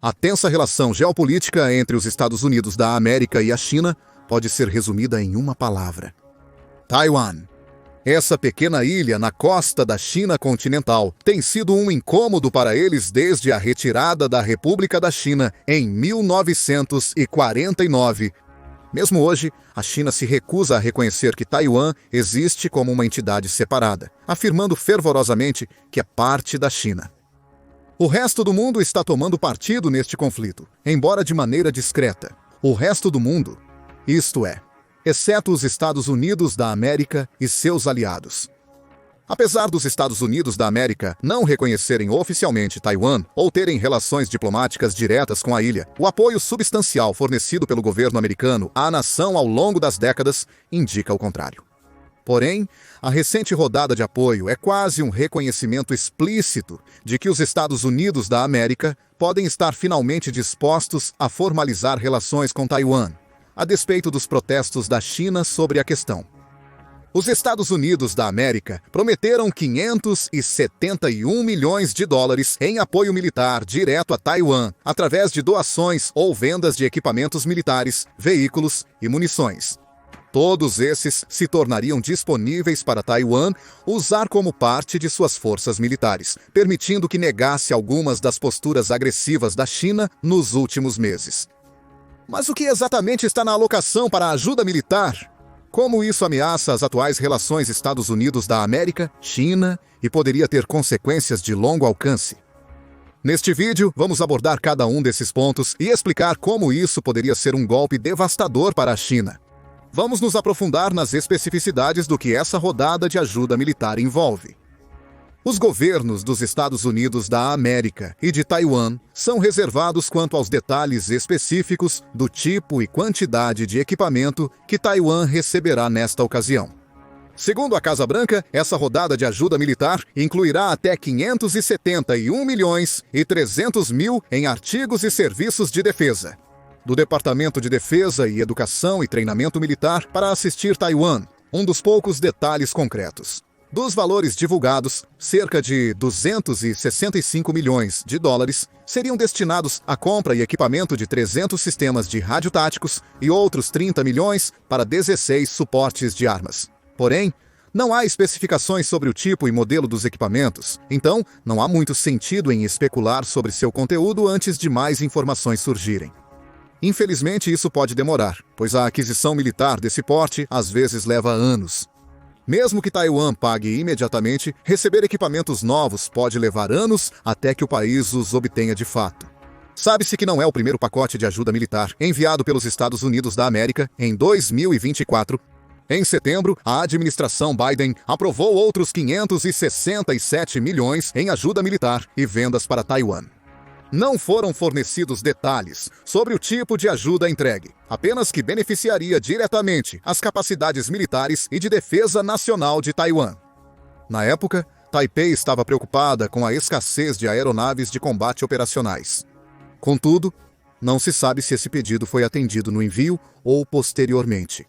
A tensa relação geopolítica entre os Estados Unidos da América e a China pode ser resumida em uma palavra: Taiwan. Essa pequena ilha na costa da China continental tem sido um incômodo para eles desde a retirada da República da China em 1949. Mesmo hoje, a China se recusa a reconhecer que Taiwan existe como uma entidade separada, afirmando fervorosamente que é parte da China. O resto do mundo está tomando partido neste conflito, embora de maneira discreta. O resto do mundo, isto é, exceto os Estados Unidos da América e seus aliados. Apesar dos Estados Unidos da América não reconhecerem oficialmente Taiwan ou terem relações diplomáticas diretas com a ilha, o apoio substancial fornecido pelo governo americano à nação ao longo das décadas indica o contrário. Porém, a recente rodada de apoio é quase um reconhecimento explícito de que os Estados Unidos da América podem estar finalmente dispostos a formalizar relações com Taiwan, a despeito dos protestos da China sobre a questão. Os Estados Unidos da América prometeram 571 milhões de dólares em apoio militar direto a Taiwan, através de doações ou vendas de equipamentos militares, veículos e munições. Todos esses se tornariam disponíveis para Taiwan usar como parte de suas forças militares, permitindo que negasse algumas das posturas agressivas da China nos últimos meses. Mas o que exatamente está na alocação para a ajuda militar? Como isso ameaça as atuais relações Estados Unidos da América, China e poderia ter consequências de longo alcance? Neste vídeo, vamos abordar cada um desses pontos e explicar como isso poderia ser um golpe devastador para a China. Vamos nos aprofundar nas especificidades do que essa rodada de ajuda militar envolve. Os governos dos Estados Unidos da América e de Taiwan são reservados quanto aos detalhes específicos do tipo e quantidade de equipamento que Taiwan receberá nesta ocasião. Segundo a Casa Branca, essa rodada de ajuda militar incluirá até 571 milhões e 300 mil em artigos e serviços de defesa, do Departamento de Defesa e Educação e Treinamento Militar para assistir Taiwan, um dos poucos detalhes concretos. Dos valores divulgados, cerca de 265 milhões de dólares seriam destinados à compra e equipamento de 300 sistemas de radiotáticos e outros 30 milhões para 16 suportes de armas. Porém, não há especificações sobre o tipo e modelo dos equipamentos, então não há muito sentido em especular sobre seu conteúdo antes de mais informações surgirem. Infelizmente, isso pode demorar, pois a aquisição militar desse porte às vezes leva anos. Mesmo que Taiwan pague imediatamente, receber equipamentos novos pode levar anos até que o país os obtenha de fato. Sabe-se que não é o primeiro pacote de ajuda militar enviado pelos Estados Unidos da América em 2024. Em setembro, a administração Biden aprovou outros 567 milhões em ajuda militar e vendas para Taiwan. Não foram fornecidos detalhes sobre o tipo de ajuda entregue, apenas que beneficiaria diretamente as capacidades militares e de defesa nacional de Taiwan. Na época, Taipei estava preocupada com a escassez de aeronaves de combate operacionais. Contudo, não se sabe se esse pedido foi atendido no envio ou posteriormente.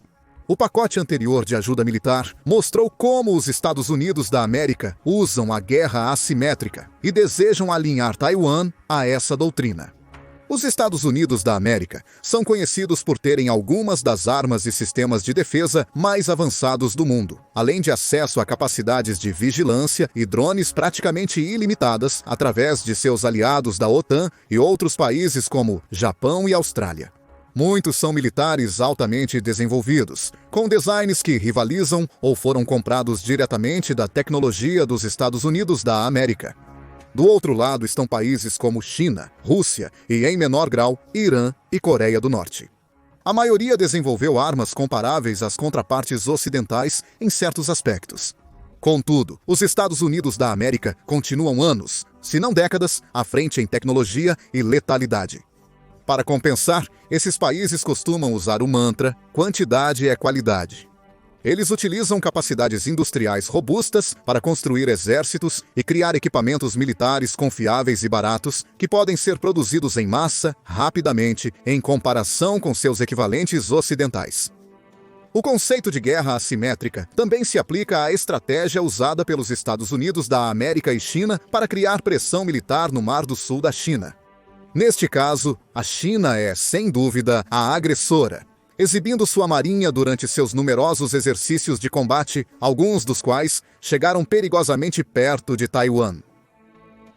O pacote anterior de ajuda militar mostrou como os Estados Unidos da América usam a guerra assimétrica e desejam alinhar Taiwan a essa doutrina. Os Estados Unidos da América são conhecidos por terem algumas das armas e sistemas de defesa mais avançados do mundo, além de acesso a capacidades de vigilância e drones praticamente ilimitadas através de seus aliados da OTAN e outros países como Japão e Austrália. Muitos são militares altamente desenvolvidos, com designs que rivalizam ou foram comprados diretamente da tecnologia dos Estados Unidos da América. Do outro lado estão países como China, Rússia e, em menor grau, Irã e Coreia do Norte. A maioria desenvolveu armas comparáveis às contrapartes ocidentais em certos aspectos. Contudo, os Estados Unidos da América continuam anos, se não décadas, à frente em tecnologia e letalidade. Para compensar, esses países costumam usar o mantra "quantidade é qualidade". Eles utilizam capacidades industriais robustas para construir exércitos e criar equipamentos militares confiáveis e baratos que podem ser produzidos em massa, rapidamente, em comparação com seus equivalentes ocidentais. O conceito de guerra assimétrica também se aplica à estratégia usada pelos Estados Unidos da América e China para criar pressão militar no Mar do Sul da China. Neste caso, a China é, sem dúvida, a agressora, exibindo sua marinha durante seus numerosos exercícios de combate, alguns dos quais chegaram perigosamente perto de Taiwan.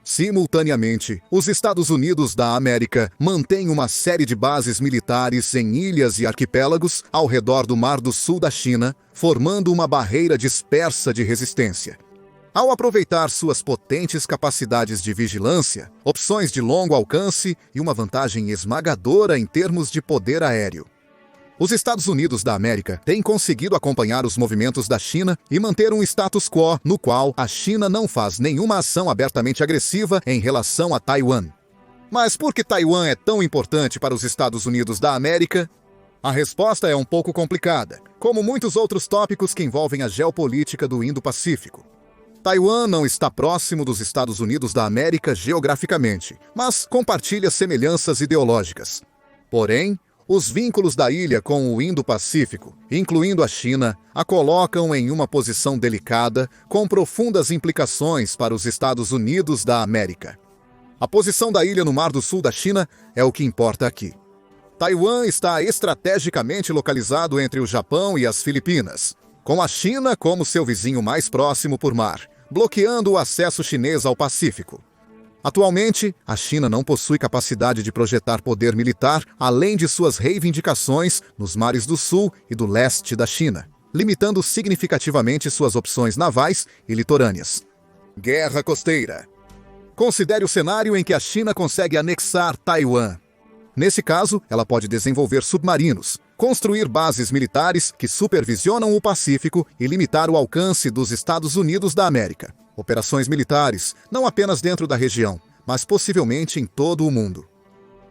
Simultaneamente, os Estados Unidos da América mantêm uma série de bases militares em ilhas e arquipélagos ao redor do Mar do Sul da China, formando uma barreira dispersa de resistência. Ao aproveitar suas potentes capacidades de vigilância, opções de longo alcance e uma vantagem esmagadora em termos de poder aéreo, os Estados Unidos da América têm conseguido acompanhar os movimentos da China e manter um status quo no qual a China não faz nenhuma ação abertamente agressiva em relação a Taiwan. Mas por que Taiwan é tão importante para os Estados Unidos da América? A resposta é um pouco complicada, como muitos outros tópicos que envolvem a geopolítica do Indo-Pacífico. Taiwan não está próximo dos Estados Unidos da América geograficamente, mas compartilha semelhanças ideológicas. Porém, os vínculos da ilha com o Indo-Pacífico, incluindo a China, a colocam em uma posição delicada, com profundas implicações para os Estados Unidos da América. A posição da ilha no Mar do Sul da China é o que importa aqui. Taiwan está estrategicamente localizado entre o Japão e as Filipinas, com a China como seu vizinho mais próximo por mar, bloqueando o acesso chinês ao Pacífico. Atualmente, a China não possui capacidade de projetar poder militar além de suas reivindicações nos mares do sul e do leste da China, limitando significativamente suas opções navais e litorâneas. Guerra costeira. Considere o cenário em que a China consegue anexar Taiwan. Nesse caso, ela pode desenvolver submarinos, construir bases militares que supervisionam o Pacífico e limitar o alcance dos Estados Unidos da América. Operações militares, não apenas dentro da região, mas possivelmente em todo o mundo.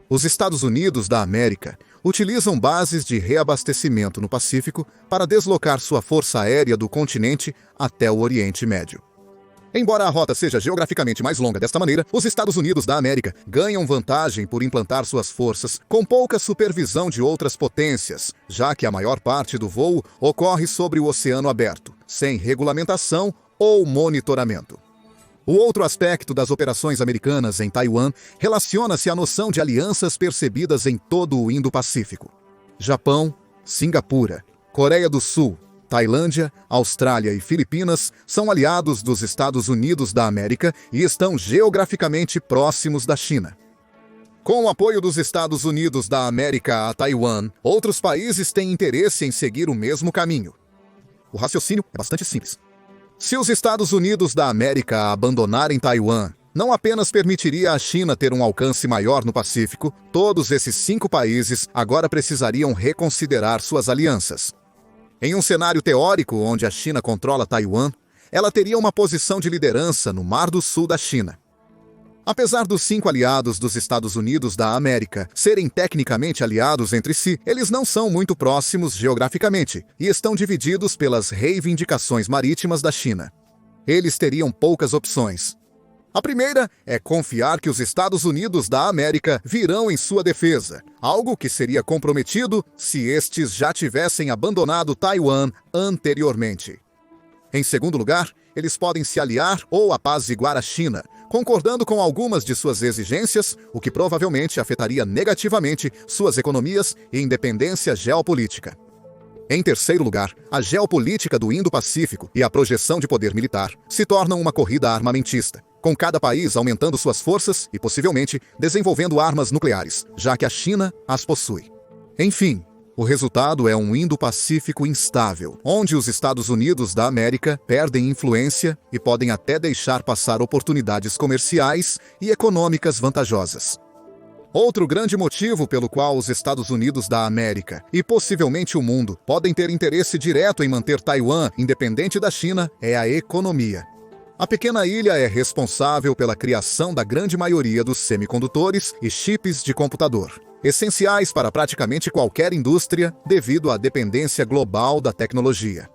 Os Estados Unidos da América utilizam bases de reabastecimento no Pacífico para deslocar sua força aérea do continente até o Oriente Médio. Embora a rota seja geograficamente mais longa desta maneira, os Estados Unidos da América ganham vantagem por implantar suas forças com pouca supervisão de outras potências, já que a maior parte do voo ocorre sobre o oceano aberto, sem regulamentação ou monitoramento. O outro aspecto das operações americanas em Taiwan relaciona-se à noção de alianças percebidas em todo o Indo-Pacífico. Japão, Singapura, Coreia do Sul, Tailândia, Austrália e Filipinas são aliados dos Estados Unidos da América e estão geograficamente próximos da China. Com o apoio dos Estados Unidos da América a Taiwan, outros países têm interesse em seguir o mesmo caminho. O raciocínio é bastante simples. Se os Estados Unidos da América abandonarem Taiwan, não apenas permitiria à China ter um alcance maior no Pacífico, todos esses 5 países agora precisariam reconsiderar suas alianças. Em um cenário teórico onde a China controla Taiwan, ela teria uma posição de liderança no Mar do Sul da China. Apesar dos 5 aliados dos Estados Unidos da América serem tecnicamente aliados entre si, eles não são muito próximos geograficamente e estão divididos pelas reivindicações marítimas da China. Eles teriam poucas opções. A primeira é confiar que os Estados Unidos da América virão em sua defesa, algo que seria comprometido se estes já tivessem abandonado Taiwan anteriormente. Em segundo lugar, eles podem se aliar ou apaziguar a China, concordando com algumas de suas exigências, o que provavelmente afetaria negativamente suas economias e independência geopolítica. Em terceiro lugar, a geopolítica do Indo-Pacífico e a projeção de poder militar se tornam uma corrida armamentista, com cada país aumentando suas forças e possivelmente desenvolvendo armas nucleares, já que a China as possui. Enfim, o resultado é um Indo-Pacífico instável, onde os Estados Unidos da América perdem influência e podem até deixar passar oportunidades comerciais e econômicas vantajosas. Outro grande motivo pelo qual os Estados Unidos da América e possivelmente o mundo podem ter interesse direto em manter Taiwan independente da China é a economia. A pequena ilha é responsável pela criação da grande maioria dos semicondutores e chips de computador, essenciais para praticamente qualquer indústria devido à dependência global da tecnologia.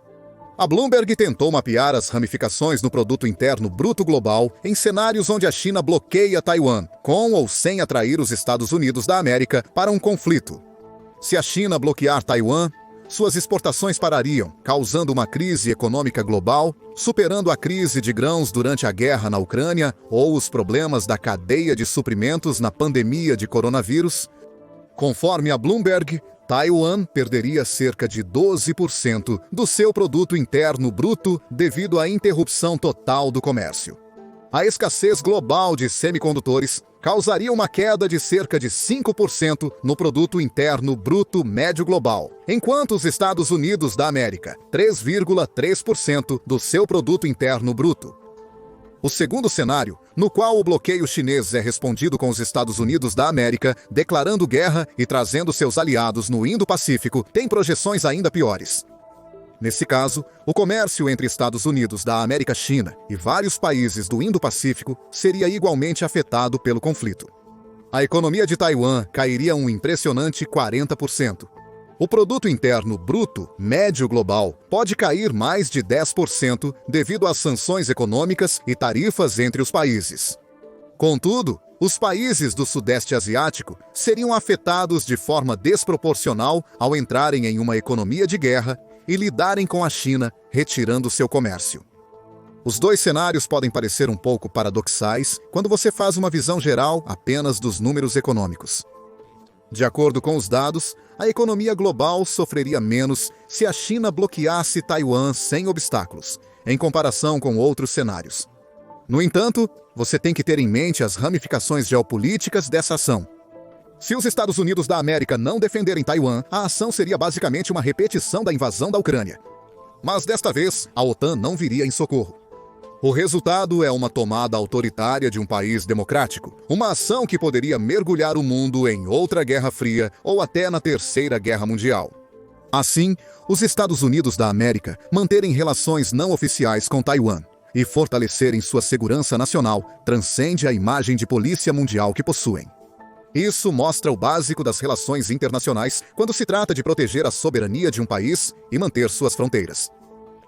A Bloomberg tentou mapear as ramificações no produto interno bruto global em cenários onde a China bloqueia Taiwan, com ou sem atrair os Estados Unidos da América para um conflito. Se a China bloquear Taiwan, suas exportações parariam, causando uma crise econômica global, superando a crise de grãos durante a guerra na Ucrânia ou os problemas da cadeia de suprimentos na pandemia de coronavírus. Conforme a Bloomberg, Taiwan perderia cerca de 12% do seu produto interno bruto devido à interrupção total do comércio. A escassez global de semicondutores causaria uma queda de cerca de 5% no produto interno bruto médio global, enquanto os Estados Unidos da América, 3,3% do seu produto interno bruto. O segundo cenário, no qual o bloqueio chinês é respondido com os Estados Unidos da América declarando guerra e trazendo seus aliados no Indo-Pacífico, tem projeções ainda piores. Nesse caso, o comércio entre Estados Unidos da América-China e vários países do Indo-Pacífico seria igualmente afetado pelo conflito. A economia de Taiwan cairia um impressionante 40%. O produto interno bruto médio global pode cair mais de 10% devido às sanções econômicas e tarifas entre os países. Contudo, os países do Sudeste Asiático seriam afetados de forma desproporcional ao entrarem em uma economia de guerra e lidarem com a China, retirando seu comércio. Os dois cenários podem parecer um pouco paradoxais quando você faz uma visão geral apenas dos números econômicos. De acordo com os dados, a economia global sofreria menos se a China bloqueasse Taiwan sem obstáculos, em comparação com outros cenários. No entanto, você tem que ter em mente as ramificações geopolíticas dessa ação. Se os Estados Unidos da América não defenderem Taiwan, a ação seria basicamente uma repetição da invasão da Ucrânia. Mas desta vez, a OTAN não viria em socorro. O resultado é uma tomada autoritária de um país democrático, uma ação que poderia mergulhar o mundo em outra Guerra Fria ou até na Terceira Guerra Mundial. Assim, os Estados Unidos da América manterem relações não oficiais com Taiwan e fortalecerem sua segurança nacional transcende a imagem de polícia mundial que possuem. Isso mostra o básico das relações internacionais quando se trata de proteger a soberania de um país e manter suas fronteiras.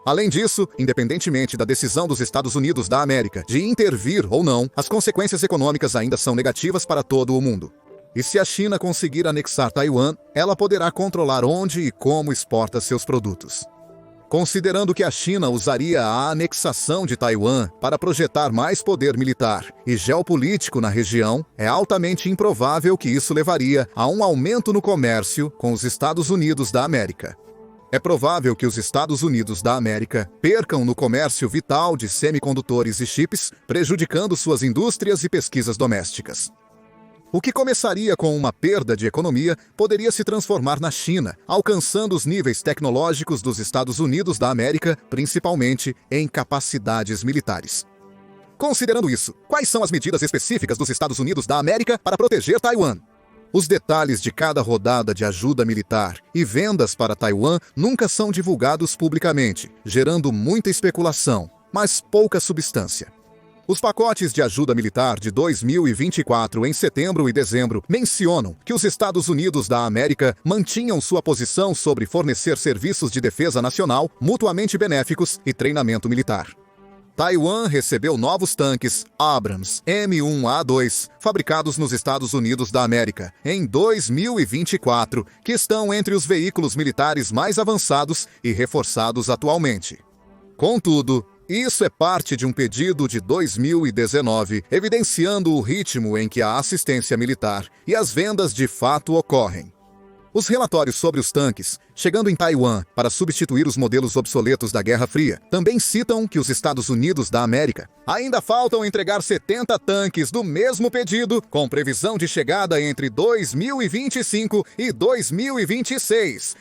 Além disso, independentemente da decisão dos Estados Unidos da América de intervir ou não, as consequências econômicas ainda são negativas para todo o mundo. E se a China conseguir anexar Taiwan, ela poderá controlar onde e como exporta seus produtos. Considerando que a China usaria a anexação de Taiwan para projetar mais poder militar e geopolítico na região, é altamente improvável que isso levaria a um aumento no comércio com os Estados Unidos da América. É provável que os Estados Unidos da América percam no comércio vital de semicondutores e chips, prejudicando suas indústrias e pesquisas domésticas. O que começaria com uma perda de economia poderia se transformar na China, alcançando os níveis tecnológicos dos Estados Unidos da América, principalmente em capacidades militares. Considerando isso, quais são as medidas específicas dos Estados Unidos da América para proteger Taiwan? Os detalhes de cada rodada de ajuda militar e vendas para Taiwan nunca são divulgados publicamente, gerando muita especulação, mas pouca substância. Os pacotes de ajuda militar de 2024 em setembro e dezembro mencionam que os Estados Unidos da América mantinham sua posição sobre fornecer serviços de defesa nacional mutuamente benéficos e treinamento militar. Taiwan recebeu novos tanques Abrams M1A2, fabricados nos Estados Unidos da América, em 2024, que estão entre os veículos militares mais avançados e reforçados atualmente. Contudo, isso é parte de um pedido de 2019, evidenciando o ritmo em que a assistência militar e as vendas de fato ocorrem. Os relatórios sobre os tanques, chegando em Taiwan para substituir os modelos obsoletos da Guerra Fria, também citam que os Estados Unidos da América ainda faltam entregar 70 tanques do mesmo pedido, com previsão de chegada entre 2025 e 2026.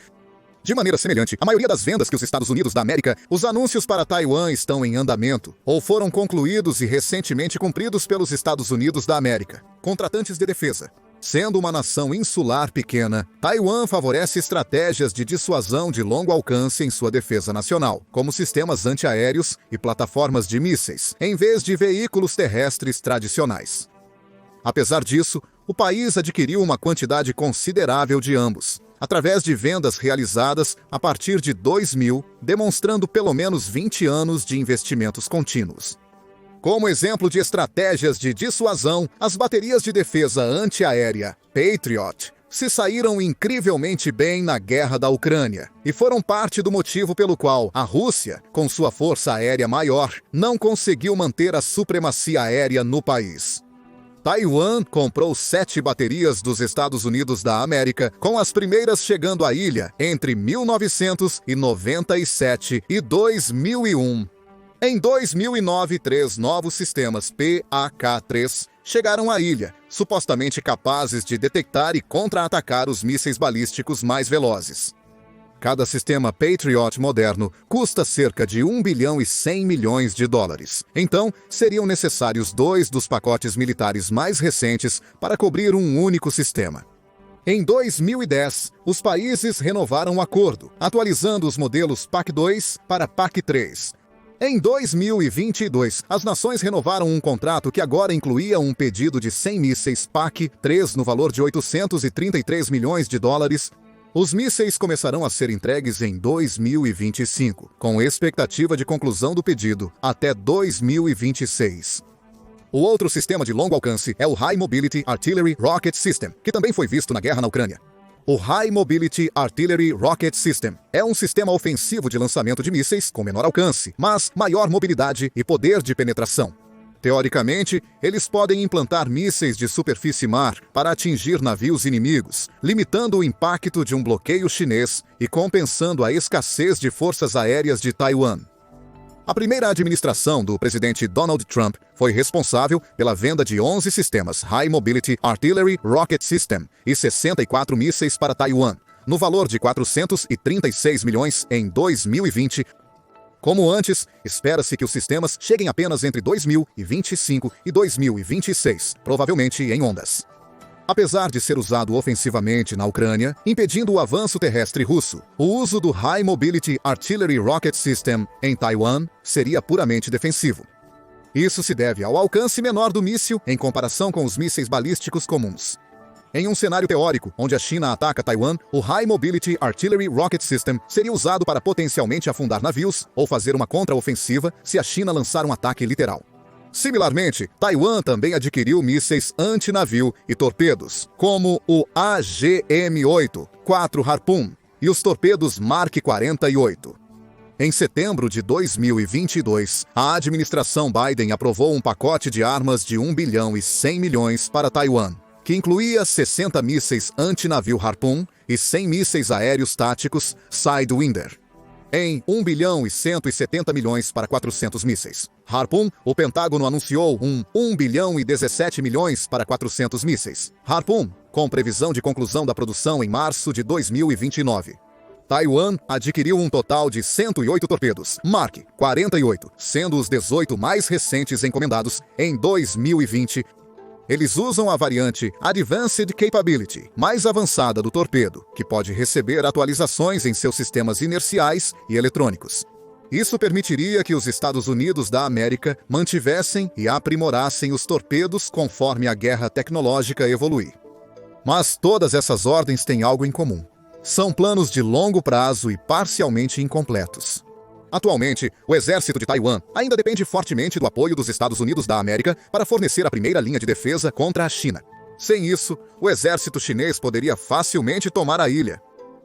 De maneira semelhante, a maioria das vendas que os Estados Unidos da América, os anúncios para Taiwan estão em andamento, ou foram concluídos e recentemente cumpridos pelos Estados Unidos da América, contratantes de defesa. Sendo uma nação insular pequena, Taiwan favorece estratégias de dissuasão de longo alcance em sua defesa nacional, como sistemas antiaéreos e plataformas de mísseis, em vez de veículos terrestres tradicionais. Apesar disso, o país adquiriu uma quantidade considerável de ambos, através de vendas realizadas a partir de 2000, demonstrando pelo menos 20 anos de investimentos contínuos. Como exemplo de estratégias de dissuasão, as baterias de defesa antiaérea Patriot se saíram incrivelmente bem na guerra da Ucrânia e foram parte do motivo pelo qual a Rússia, com sua força aérea maior, não conseguiu manter a supremacia aérea no país. Taiwan comprou 7 baterias dos Estados Unidos da América, com as primeiras chegando à ilha entre 1997 e 2001. Em 2009, 3 novos sistemas PAK-3 chegaram à ilha, supostamente capazes de detectar e contra-atacar os mísseis balísticos mais velozes. Cada sistema Patriot moderno custa cerca de 1 bilhão e 100 milhões de dólares. Então, seriam necessários 2 dos pacotes militares mais recentes para cobrir um único sistema. Em 2010, os países renovaram o acordo, atualizando os modelos PAK-2 para PAK-3. Em 2022, as nações renovaram um contrato que agora incluía um pedido de 100 mísseis PAK-3 no valor de 833 milhões de dólares. Os mísseis começarão a ser entregues em 2025, com expectativa de conclusão do pedido até 2026. O outro sistema de longo alcance é o High Mobility Artillery Rocket System, que também foi visto na guerra na Ucrânia. O High Mobility Artillery Rocket System é um sistema ofensivo de lançamento de mísseis com menor alcance, mas maior mobilidade e poder de penetração. Teoricamente, eles podem implantar mísseis de superfície-mar para atingir navios inimigos, limitando o impacto de um bloqueio chinês e compensando a escassez de forças aéreas de Taiwan. A primeira administração do presidente Donald Trump foi responsável pela venda de 11 sistemas High Mobility Artillery Rocket System e 64 mísseis para Taiwan, no valor de 436 milhões em 2020. Como antes, espera-se que os sistemas cheguem apenas entre 2025 e 2026, provavelmente em ondas. Apesar de ser usado ofensivamente na Ucrânia, impedindo o avanço terrestre russo, o uso do High Mobility Artillery Rocket System em Taiwan seria puramente defensivo. Isso se deve ao alcance menor do míssil em comparação com os mísseis balísticos comuns. Em um cenário teórico, onde a China ataca Taiwan, o High Mobility Artillery Rocket System seria usado para potencialmente afundar navios ou fazer uma contraofensiva se a China lançar um ataque literal. Similarmente, Taiwan também adquiriu mísseis antinavio e torpedos, como o AGM-8 Harpoon e os torpedos Mark 48. Em setembro de 2022, a administração Biden aprovou um pacote de armas de 1 bilhão e 100 milhões para Taiwan, que incluía 60 mísseis antinavio Harpoon e 100 mísseis aéreos táticos Sidewinder. Em 1 bilhão e 170 milhões para 400 mísseis Harpoon, o Pentágono anunciou 1 bilhão e 17 milhões para 400 mísseis Harpoon, com previsão de conclusão da produção em março de 2029. Taiwan adquiriu um total de 108 torpedos Mark 48, sendo os 18 mais recentes encomendados em 2020. Eles usam a variante Advanced Capability, mais avançada do torpedo, que pode receber atualizações em seus sistemas inerciais e eletrônicos. Isso permitiria que os Estados Unidos da América mantivessem e aprimorassem os torpedos conforme a guerra tecnológica evoluir. Mas todas essas ordens têm algo em comum. São planos de longo prazo e parcialmente incompletos. Atualmente, o exército de Taiwan ainda depende fortemente do apoio dos Estados Unidos da América para fornecer a primeira linha de defesa contra a China. Sem isso, o exército chinês poderia facilmente tomar a ilha.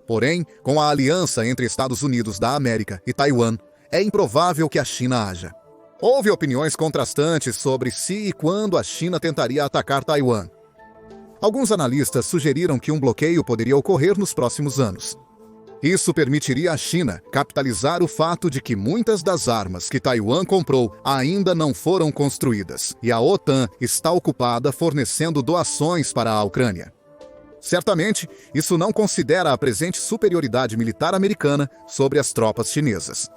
Porém, com a aliança entre Estados Unidos da América e Taiwan, é improvável que a China haja. Houve opiniões contrastantes sobre se e quando a China tentaria atacar Taiwan. Alguns analistas sugeriram que um bloqueio poderia ocorrer nos próximos anos. Isso permitiria à China capitalizar o fato de que muitas das armas que Taiwan comprou ainda não foram construídas, e a OTAN está ocupada fornecendo doações para a Ucrânia. Certamente, isso não considera a presente superioridade militar americana sobre as tropas chinesas.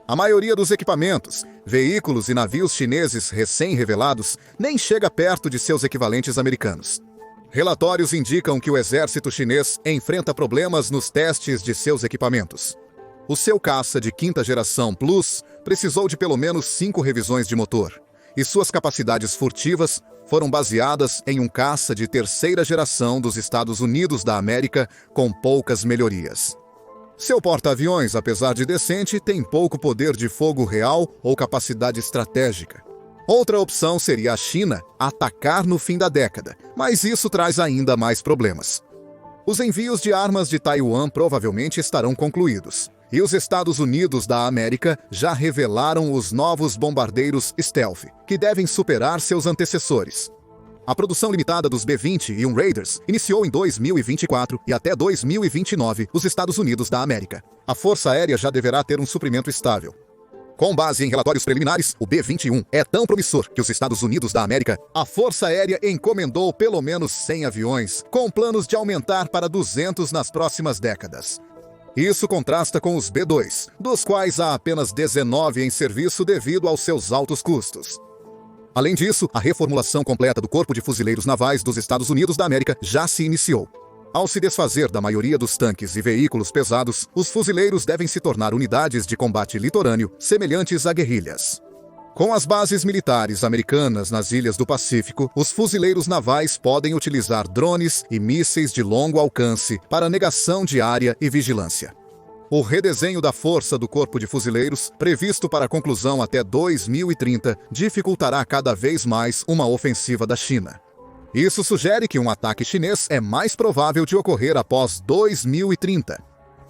A maioria dos equipamentos, veículos e navios chineses recém-revelados nem chega perto de seus equivalentes americanos. Relatórios indicam que o exército chinês enfrenta problemas nos testes de seus equipamentos. O seu caça de quinta geração Plus precisou de pelo menos 5 revisões de motor, e suas capacidades furtivas foram baseadas em um caça de terceira geração dos Estados Unidos da América com poucas melhorias. Seu porta-aviões, apesar de decente, tem pouco poder de fogo real ou capacidade estratégica. Outra opção seria a China atacar no fim da década, mas isso traz ainda mais problemas. Os envios de armas de Taiwan provavelmente estarão concluídos. E os Estados Unidos da América já revelaram os novos bombardeiros Stealth, que devem superar seus antecessores. A produção limitada dos B-21 Raiders iniciou em 2024 e até 2029 os Estados Unidos da América. A Força Aérea já deverá ter um suprimento estável. Com base em relatórios preliminares, o B-21 é tão promissor que os Estados Unidos da América, a Força Aérea encomendou pelo menos 100 aviões, com planos de aumentar para 200 nas próximas décadas. Isso contrasta com os B-2, dos quais há apenas 19 em serviço devido aos seus altos custos. Além disso, a reformulação completa do Corpo de Fuzileiros Navais dos Estados Unidos da América já se iniciou. Ao se desfazer da maioria dos tanques e veículos pesados, os fuzileiros devem se tornar unidades de combate litorâneo semelhantes a guerrilhas. Com as bases militares americanas nas ilhas do Pacífico, os fuzileiros navais podem utilizar drones e mísseis de longo alcance para negação de área e vigilância. O redesenho da força do Corpo de Fuzileiros, previsto para a conclusão até 2030, dificultará cada vez mais uma ofensiva da China. Isso sugere que um ataque chinês é mais provável de ocorrer após 2030.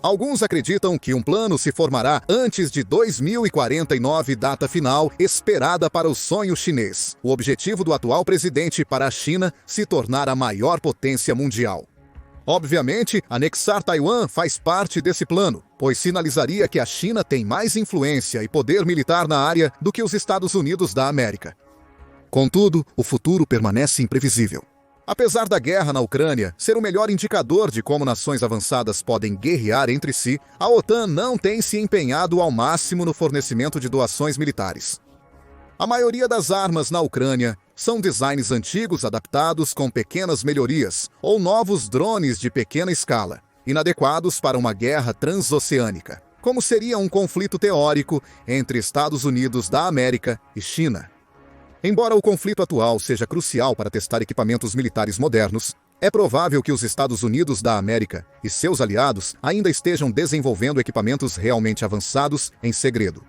Alguns acreditam que um plano se formará antes de 2049, data final esperada para o sonho chinês, o objetivo do atual presidente para a China se tornar a maior potência mundial. Obviamente, anexar Taiwan faz parte desse plano, pois sinalizaria que a China tem mais influência e poder militar na área do que os Estados Unidos da América. Contudo, o futuro permanece imprevisível. Apesar da guerra na Ucrânia ser o melhor indicador de como nações avançadas podem guerrear entre si, a OTAN não tem se empenhado ao máximo no fornecimento de doações militares. A maioria das armas na Ucrânia são designs antigos adaptados com pequenas melhorias ou novos drones de pequena escala, inadequados para uma guerra transoceânica, como seria um conflito teórico entre Estados Unidos da América e China. Embora o conflito atual seja crucial para testar equipamentos militares modernos, é provável que os Estados Unidos da América e seus aliados ainda estejam desenvolvendo equipamentos realmente avançados em segredo.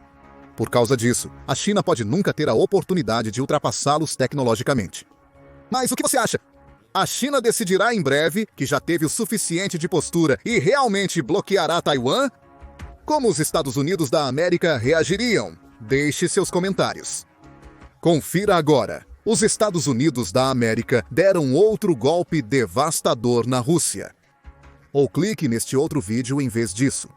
Por causa disso, a China pode nunca ter a oportunidade de ultrapassá-los tecnologicamente. Mas o que você acha? A China decidirá em breve que já teve o suficiente de postura e realmente bloqueará Taiwan? Como os Estados Unidos da América reagiriam? Deixe seus comentários. Confira agora. Os Estados Unidos da América deram outro golpe devastador na Rússia. Ou clique neste outro vídeo em vez disso.